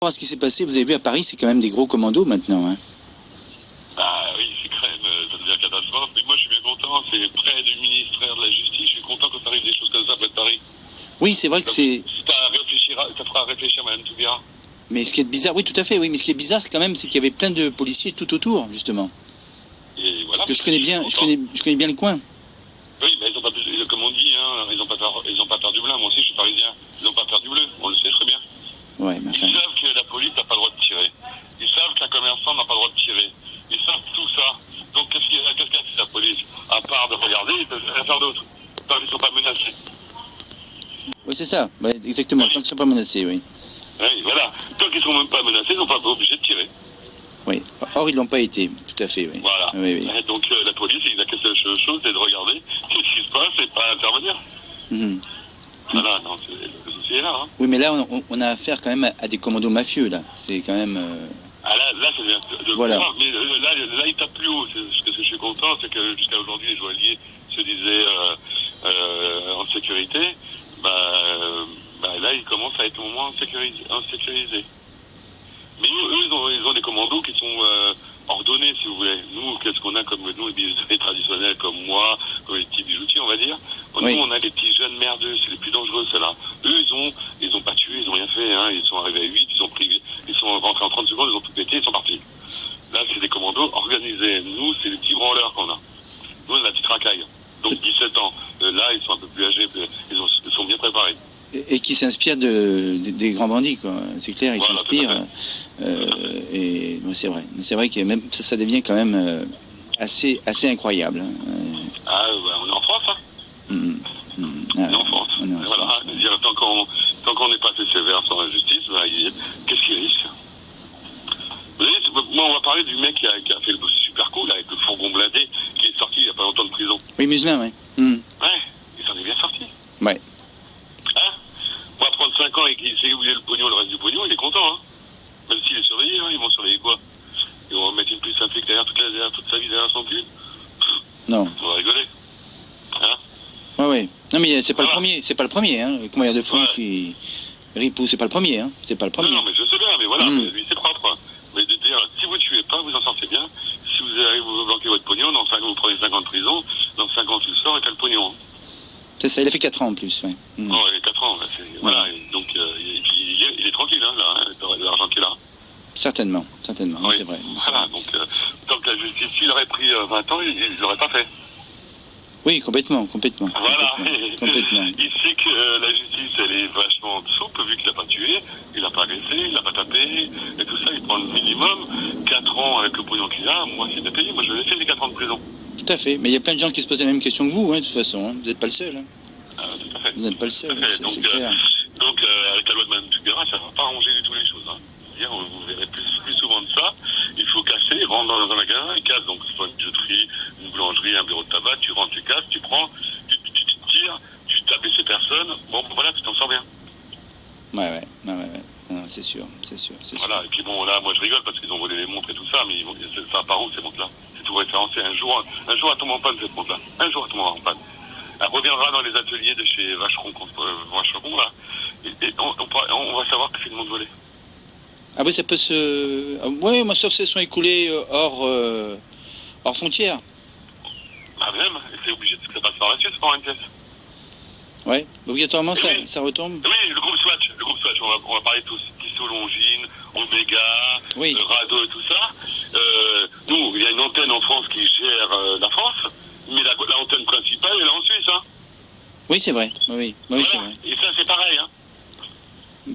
À ce qui s'est passé, vous avez vu à Paris, c'est quand même des gros commandos maintenant. Hein. Ah oui, c'est quand même, ça devient catastrophe. Mais moi, je suis bien content. C'est près du ministère de la Justice. Je suis content quand arrive des choses comme ça près de Paris. Oui, c'est vrai que c'est. Ça fera réfléchir Mme Toubira. Mais ce qui est bizarre, oui, tout à fait, oui. Mais ce qui est bizarre, c'est quand même, c'est qu'il y avait plein de policiers tout autour, justement. Et voilà. Parce que je connais bien le coin. Oui, mais ils ont pas, comme on dit, hein, ils ont pas peur du blanc. Moi aussi, je suis parisien. Ils n'ont pas peur du bleu. On le sait très bien. Ouais, mais enfin... Ils savent que la police n'a pas le droit de tirer. Ils savent qu'un commerçant n'a pas le droit de tirer. Ils savent tout ça. Donc qu'est-ce qu'a fait la police? À part de regarder, ils peuvent rien faire d'autre. Tant qu'ils ne sont pas menacés. Oui, c'est ça. Ouais, exactement. Tant qu'ils ne sont pas menacés, oui. Oui, voilà. Tant qu'ils ne sont même pas menacés, ils ne sont pas obligés de tirer. Oui. Or, ils ne l'ont pas été, tout à fait, oui. Voilà. Oui, oui. Et donc la police, il n'a qu'une seule chose, c'est de regarder qu'est-ce qui se passe et pas intervenir. Voilà, non, le souci est là. Hein. Oui, mais là, on a affaire quand même à des commandos mafieux, là. C'est quand même... Ah là, c'est bien. Voilà. Mais là, il tape plus haut. Ce que je suis content, c'est que jusqu'à aujourd'hui, les joailliers se disaient en sécurité. Là, ils commencent à être au moins sécurisés. Mais eux, ils ont des commandos qui sont ordonnés, si vous voulez. Nous, qu'est-ce qu'on a comme nous, les bijouteries traditionnels, comme moi, comme les petits bijoutiers, on va dire. Oui. Nous, on a les petits jeunes merdeux, c'est les plus dangereux, ceux-là. Eux, ils ont pas tué, ils ont rien fait, hein. Ils sont arrivés à 8, ils sont rentrés en 30 secondes, ils ont tout pété, ils sont partis. Là, c'est des commandos organisés. Nous, c'est les petits branleurs qu'on a. Nous, on a la petite racaille. Donc, 17 ans. Là, ils sont un peu plus âgés, ils sont bien préparés. Et qui s'inspirent des grands bandits, quoi. C'est clair, ils voilà, s'inspirent. Et ouais, c'est vrai. C'est vrai que même ça devient quand même assez incroyable. Hein. Ah, on est en France, hein. On est en France. Voilà. Dire, tant qu'on n'est pas assez sévère sur la justice, qu'est-ce qu'il risque? Vous voyez, moi, on va parler du mec qui a fait le super coup, là, avec le fourgon blindé, qui est sorti il n'y a pas longtemps de prison. Oui, Muselin, oui. Ouais, il s'en est bien sorti. Ouais. Hein? Moi, à 35 ans et qu'il sait où il est le pognon, le reste du pognon, il est content, hein. Même s'il est surveillé, hein, ils vont surveiller quoi? Ils vont mettre une puce implique derrière toute sa vie derrière son cul? Non. On va rigoler. Hein? Ouais. Non, mais c'est pas le premier, hein. Le commandeur de fou qui... Ripou, c'est pas le premier, hein. C'est pas le premier. Non, mais je sais bien, mais voilà, mais lui, c'est propre. Mais de dire, si vous ne tuez pas, vous en sortez bien. Si vous arrivez, vous bloquez votre pognon, dans 5 ans, vous prenez 5 ans de prison, dans 5 ans, tu le sors et t'as le pognon. C'est ça, il a fait 4 ans en plus, oui. Non, il a 4 ans, voilà, et donc il est tranquille, hein, là, l'argent qu'il a. Certainement, oui, c'est vrai. Voilà, donc tant que la justice, s'il aurait pris 20 ans, il l'aurait pas fait. Oui, complètement. Voilà, complètement. Il sait que la justice, elle est vachement souple, vu qu'il n'a pas tué, il n'a pas agressé, il n'a pas tapé, et tout ça, il prend le minimum, 4 ans avec le pognon qu'il a, moi c'est bien payé, moi je vais laisser les 4 ans de prison. Tout à fait, mais il y a plein de gens qui se posent la même question que vous, hein, de toute façon, hein. Vous n'êtes pas le seul. Hein. Tout à fait. Vous n'êtes pas le seul, c'est clair. Donc avec la loi de Mme Toubira, ça ne va pas arranger du tout les choses. Hein. Vous verrez plus souvent de ça. Il faut casser, il rentre dans un magasin, il casse. Donc, soit une bijouterie, une boulangerie, un bureau de tabac, tu rentres, tu casses, tu prends, tu tires, tu tapes ces personnes. Bon, voilà, tu t'en sors bien. Ouais. Non, c'est sûr. Voilà, et puis bon, là, moi je rigole parce qu'ils ont volé les montres et tout ça, mais ça part où ces montres-là? C'est tout référencé. Un jour, elle tombe en panne cette montre-là. Un jour, elle tombera en panne. Elle reviendra dans les ateliers de chez Vacheron, là, et on va savoir que c'est une montre volée. Ah oui, ça peut se... Oui, moi, sauf si elles sont écoulées hors frontières. Ah même, c'est obligé que ça passe par la Suisse pour une pièce. Oui, obligatoirement, ça retombe. Oui, le groupe Swatch, on va parler tous. Tissot, Longines, Omega, Rado et tout ça. Nous, il y a une antenne en France qui gère la France, mais la antenne principale, elle est en Suisse. Hein. Oui, c'est vrai. Oui, voilà. C'est vrai. Et ça, c'est pareil. Hein.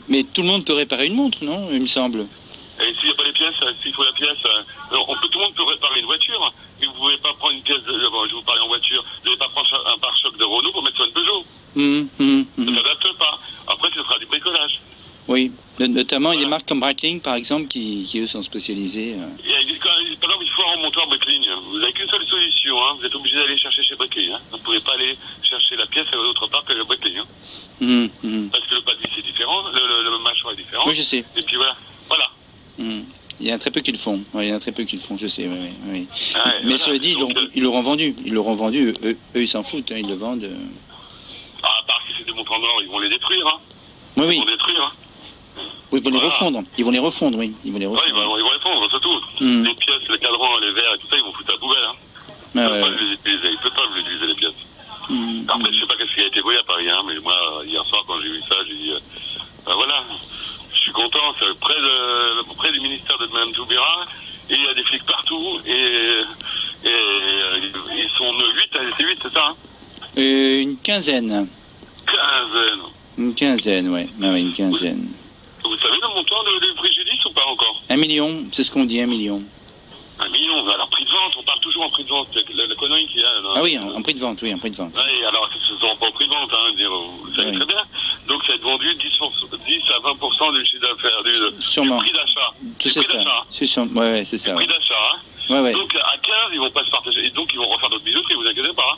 Mais tout le monde peut réparer une montre, non? Il me semble. Et s'il n'y a pas les pièces, s'il faut la pièce, tout le monde peut réparer une voiture, mais vous ne pouvez pas prendre une pièce, je vais vous parler en voiture, vous n'allez pas prendre un pare-choc de Renault pour mettre sur une Peugeot. Ça ne s'adapte pas. Après, ce sera du bricolage. Oui, notamment il y a des marques comme Breitling, par exemple, qui eux sont spécialisées. Par exemple, il faut un remontoir Breitling. Vous n'avez qu'une seule solution, hein. Vous êtes obligé d'aller chercher chez Breitling. Hein. Vous ne pouvez pas aller chercher la pièce autre part que le Breitling. Hein. Parce que le paddy c'est différent, le mâchoire est différent. Oui, je sais. Et puis voilà. Il y en a très peu qui le font. Il y en a très peu qui le font, je sais. Oui. Mais cela dit, ils l'auront vendu. Eux, ils s'en foutent. Hein, ils le vendent. À part si c'est des montres en or, ils vont les détruire. Hein. Oui. Ils vont détruire. Hein. Oui, ils vont les refondre. Ils vont les refondre, oui. Ils vont les refondre. Ouais, ils vont les fondre, c'est tout. Les pièces, les cadrans, les verres et tout ça, ils vont foutre à la poubelle. Hein. Ils ne peuvent pas les utiliser. Ils peuvent pas les utiliser, les pièces. Après, je sais pas qu'est-ce qui a été volé à Paris, hein, mais moi, hier soir, quand j'ai vu ça, j'ai dit, voilà, je suis content, c'est près du ministère de Mme Toubira, et il y a des flics partout, et ils sont 8, c'est ça, hein? Une quinzaine. Une quinzaine, ouais. Une quinzaine. Vous savez le montant du préjudice ou pas encore? 1 million, c'est ce qu'on dit, 1 million. 1 million, alors prix de vente, on parle toujours en prix de vente, la connerie qu'il y a. Ah oui, en prix de vente, oui, en prix de vente. Oui, alors ce ne sera pas au prix de vente, hein, vous savez très bien. Donc ça va être vendu 10 à 20% du chiffre d'affaires, du prix d'achat. Tout c'est ça. Ouais, c'est ça. Du prix d'achat, hein. Ouais. Donc à 15, ils vont pas se partager, et donc ils vont refaire d'autres bijouteries, vous inquiétez pas, hein.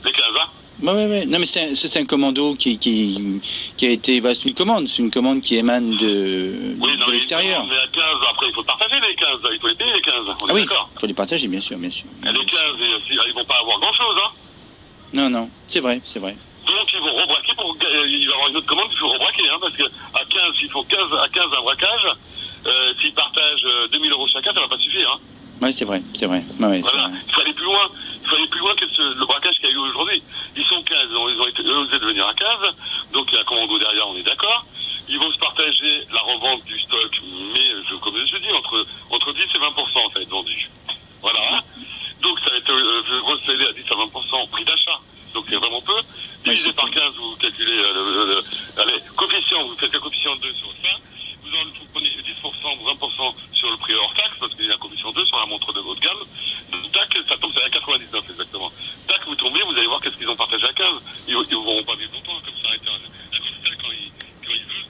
Les 15, hein. Ouais. Non, mais c'est un commando qui a été. Bah, c'est une commande qui émane de l'extérieur. Mais à 15, après, il faut partager les 15, il faut les payer les 15. On est d'accord. Il faut les partager, bien sûr. Et les 15, ils vont pas avoir grand-chose, hein. Non, c'est vrai. Donc, ils vont rebraquer il va y avoir une autre commande qu'il faut rebraquer, hein, parce qu'à 15, s'il faut 15 un braquage, s'ils partagent 2000 € chacun, ça va pas suffire, hein. Oui, c'est vrai. Ouais, voilà. Il faut aller plus loin. Que le braquage qu'il y a eu aujourd'hui. Ils sont 15, ils ont osé devenir à 15, donc il y a un commando derrière, on est d'accord. Ils vont se partager la revente du stock, mais comme je dis, entre 10 et 20%, ça va être vendu. Voilà. Donc ça va être recédé à 10 à 20% prix d'achat. Donc c'est vraiment peu. Divisé par 15, vous calculez coefficient, vous faites le coefficient de 2 sur 5. Vous prenez 10% ou 20% sur le prix hors taxe, parce qu'il y a un coefficient 2 sur la montre de haut de gamme. Donc, tac, ça tombe, c'est à 99 exactement. Tac, vous tombez, vous allez voir qu'est-ce qu'ils ont partagé à 15. Ils ne vont pas vivre longtemps comme ça.